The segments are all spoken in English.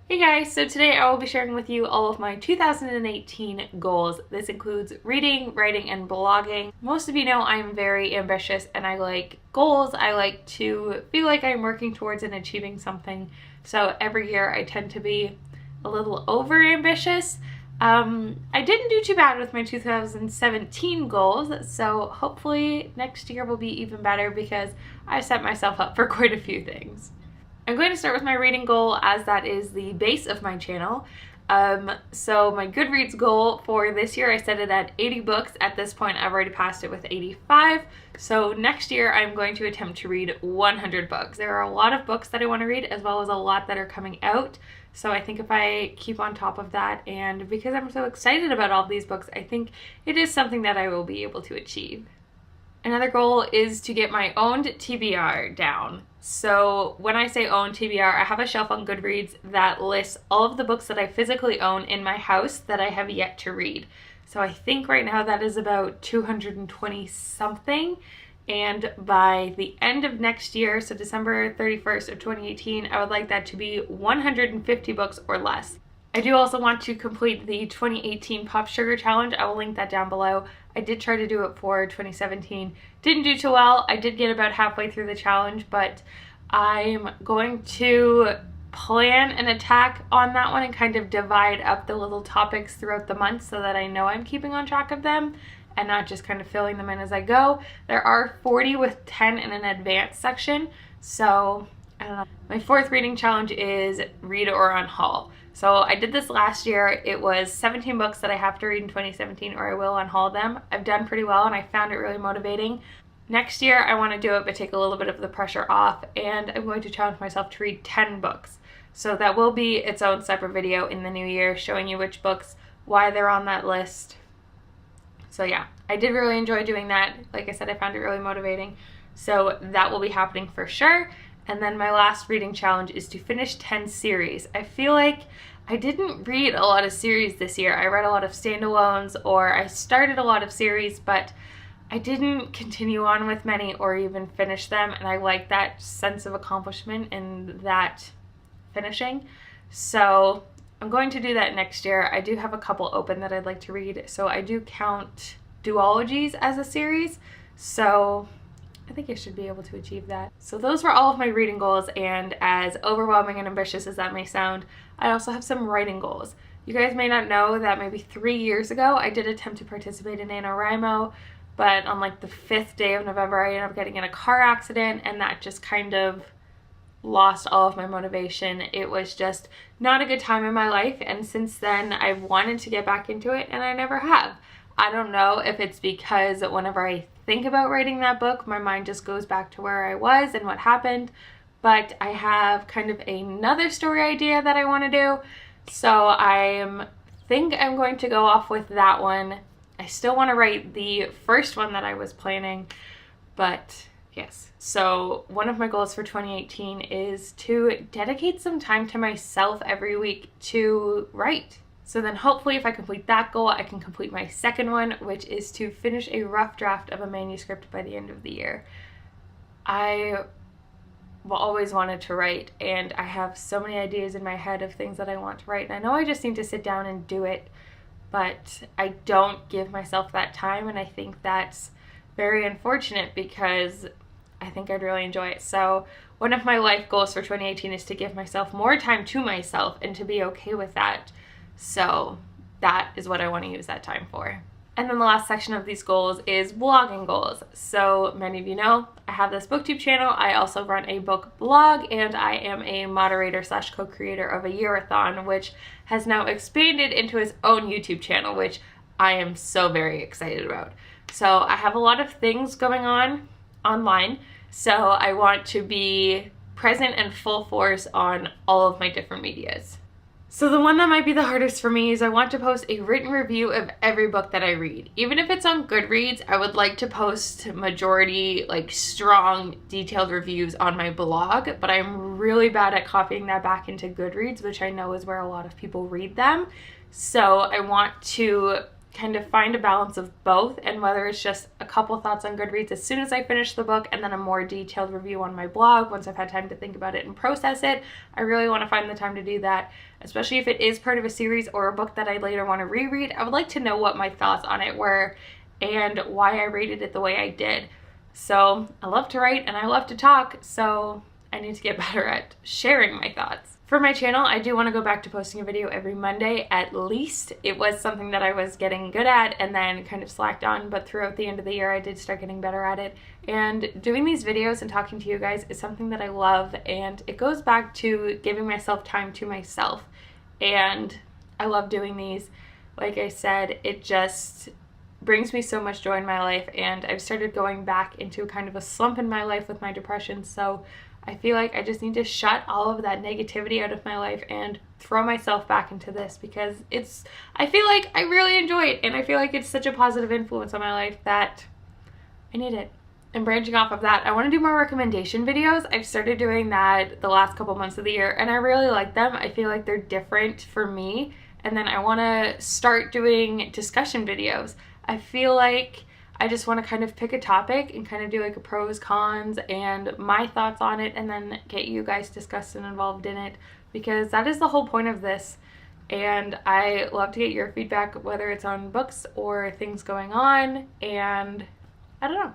Hey guys, so today I will be sharing with you all of my 2018 goals. This includes reading, writing, and blogging. Most of you know I'm very ambitious and I like goals. I like to feel like I'm working towards and achieving something. So every year I tend to be a little over ambitious. I didn't do too bad with my 2017 goals, so hopefully next year will be even better because I set myself up for quite a few things. I'm going to start with my reading goal as that is the base of my channel. So my Goodreads goal for this year, I set it at 80 books. At this point, I've already passed it with 85. So next year, I'm going to attempt to read 100 books. There are a lot of books that I want to read as well as a lot that are coming out. So I think if I keep on top of that, and because I'm so excited about all of these books, I think it is something that I will be able to achieve. Another goal is to get my owned TBR down. So when I say owned TBR, I have a shelf on Goodreads that lists all of the books that I physically own in my house that I have yet to read. So I think right now that is about 220 something. And by the end of next year, so December 31st of 2018, I would like that to be 150 books or less. I do also want to complete the 2018 PopSugar challenge. I will link that down below. I did try to do it for 2017. Didn't do too well. I did get about halfway through the challenge, but I'm going to plan an attack on that one and kind of divide up the little topics throughout the month so that I know I'm keeping on track of them and not just kind of filling them in as I go. There are 40 with 10 in an advanced section, so I don't know. My fourth reading challenge is read or unhaul. So I did this last year. It was 17 books that I have to read in 2017 or I will unhaul them. I've done pretty well and I found it really motivating. Next year I want to do it but take a little bit of the pressure off, and I'm going to challenge myself to read 10 books. So that will be its own separate video in the new year showing you which books, why they're on that list. So yeah, I did really enjoy doing that. Like I said, I found it really motivating. So that will be happening for sure. And then my last reading challenge is to finish 10 series. I feel like I didn't read a lot of series this year. I read a lot of standalones, or I started a lot of series, but I didn't continue on with many or even finish them. And I like that sense of accomplishment and that finishing. So I'm going to do that next year. I do have a couple open that I'd like to read. So I do count duologies as a series. So I think I should be able to achieve that. So those were all of my reading goals, and as overwhelming and ambitious as that may sound, I also have some writing goals. You guys may not know that maybe 3 years ago I did attempt to participate in NaNoWriMo, but on like the 5th day of November I ended up getting in a car accident, and that just kind of lost all of my motivation. It was just not a good time in my life, and since then I've wanted to get back into it and I never have. I don't know if it's because whenever I think about writing that book, my mind just goes back to where I was and what happened, but I have kind of another story idea that I want to do, so I think I'm going to go off with that one. I still want to write the first one that I was planning, but yes. So one of my goals for 2018 is to dedicate some time to myself every week to write. So then hopefully if I complete that goal, I can complete my second one, which is to finish a rough draft of a manuscript by the end of the year. I always wanted to write, and I have so many ideas in my head of things that I want to write, and I know I just need to sit down and do it, but I don't give myself that time, and I think that's very unfortunate because I think I'd really enjoy it. So one of my life goals for 2018 is to give myself more time to myself and to be okay with that. So that is what I want to use that time for. And then the last section of these goals is blogging goals. So many of you know I have this booktube channel. I also run a book blog, and I am a moderator / co-creator of AYearAThon, which has now expanded into its own YouTube channel, which I am so very excited about. So I have a lot of things going on online. So I want to be present and full force on all of my different medias. So the one that might be the hardest for me is I want to post a written review of every book that I read. Even if it's on Goodreads, I would like to post majority, like strong, detailed reviews on my blog, but I'm really bad at copying that back into Goodreads, which I know is where a lot of people read them. So I want to kind of find a balance of both, and whether it's just a couple thoughts on Goodreads as soon as I finish the book and then a more detailed review on my blog once I've had time to think about it and process it. I really want to find the time to do that, especially if it is part of a series or a book that I later want to reread. I would like to know what my thoughts on it were and why I rated it the way I did. So I love to write and I love to talk, so I need to get better at sharing my thoughts. For my channel, I do want to go back to posting a video every Monday at least. It was something that I was getting good at and then kind of slacked on, but throughout the end of the year I did start getting better at it. And doing these videos and talking to you guys is something that I love, and it goes back to giving myself time to myself. And I love doing these. Like I said, it just brings me so much joy in my life, and I've started going back into kind of a slump in my life with my depression, so I feel like I just need to shut all of that negativity out of my life and throw myself back into this, because I feel like I really enjoy it, and I feel like it's such a positive influence on my life that I need it. And branching off of that, I want to do more recommendation videos. I've started doing that the last couple months of the year, and I really like them. I feel like they're different for me. And then I want to start doing discussion videos. I feel like I just want to kind of pick a topic and kind of do like a pros, cons, and my thoughts on it, and then get you guys discussed and involved in it, because that is the whole point of this. And I love to get your feedback, whether it's on books or things going on, and I don't know.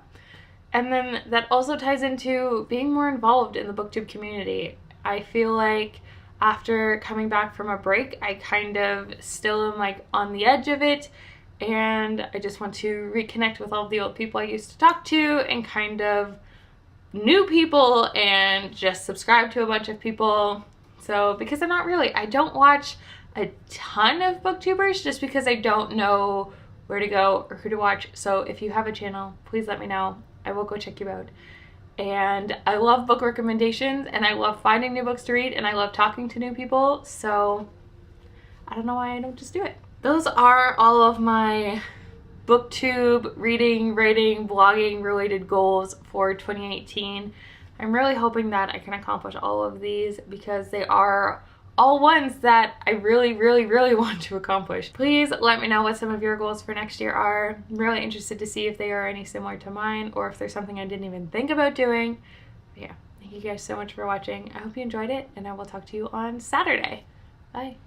And then that also ties into being more involved in the booktube community. I feel like after coming back from a break, I kind of still am like on the edge of it, and I just want to reconnect with all the old people I used to talk to and kind of new people, and just subscribe to a bunch of people. So because I don't watch a ton of booktubers just because I don't know where to go or who to watch. So if you have a channel, please let me know. I will go check you out. And I love book recommendations, and I love finding new books to read, and I love talking to new people. So I don't know why I don't just do it. Those are all of my booktube, reading, writing, blogging related goals for 2018. I'm really hoping that I can accomplish all of these, because they are all ones that I really, really, really want to accomplish. Please let me know what some of your goals for next year are. I'm really interested to see if they are any similar to mine, or if there's something I didn't even think about doing. But yeah, thank you guys so much for watching. I hope you enjoyed it, and I will talk to you on Saturday. Bye.